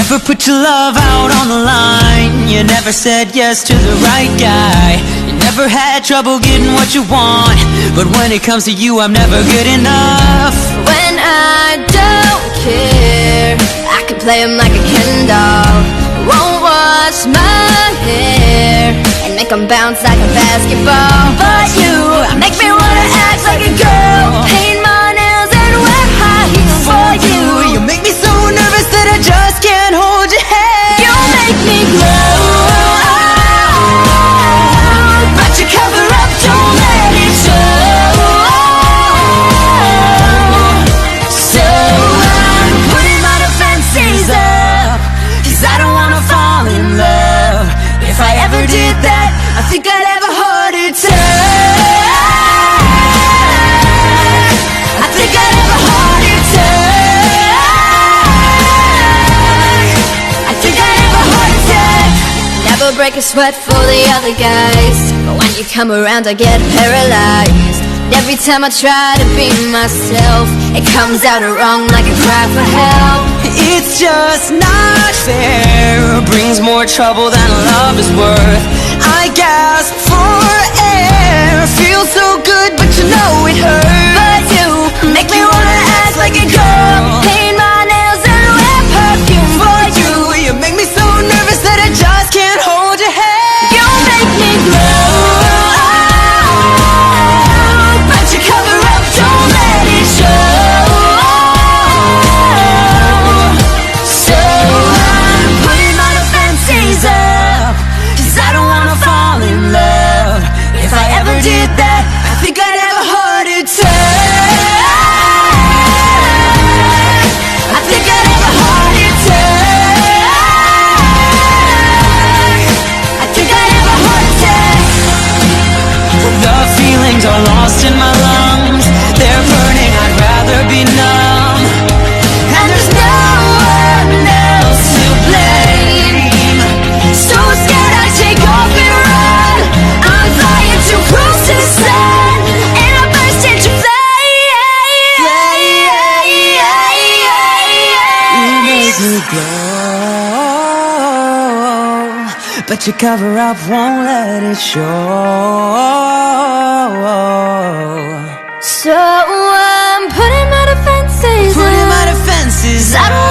never put your love out on the line. You never said yes to the right guy. You never had trouble getting what you want, but when it comes to you, I'm never good enough. When I don't care, I can play him like a Ken doll. Won't wash my hair and make him bounce like a basketball. But you make me wanna act like a girl, paint my nails and wear high heels for you. You make me so nervous that I just can't hold your hand. You make me glow, but you cover up, don't let it show. So I'm putting my defenses up, 'cause I don't wanna fall in love. If I ever did that, I think I'd have a heart attack. I think I'd have a heart attack. I think I'd have a heart attack. Never break a sweat for the other guys, but when you come around I get paralyzed. Every time I try to be myself, it comes out wrong like a cry for help. It's just not fair, brings more trouble than love is worth. I gasp for air, feels so good but you know it hurts. But you make me wanna act like a girl, paint my nails and wear perfume for you. You make me so nervous that I just can't hold your hand. You make me glow, but you cover up, don't let it show. So I'm putting my defenses up, 'cause I don't wanna fall in love. If I ever did that, I think I'd have a heart attack. I think I'd have a heart attack. I think I'd have a heart attack. The feelings are lost in my lungs, they're burning, I'd rather be numb. And there's no one else to blame. So scared I take off and run. I'm flying too close to the sun, and I burst into flame. You make me glow, but your cover up won't let it show. So I'm putting my defenses up. Putting my defenses I don't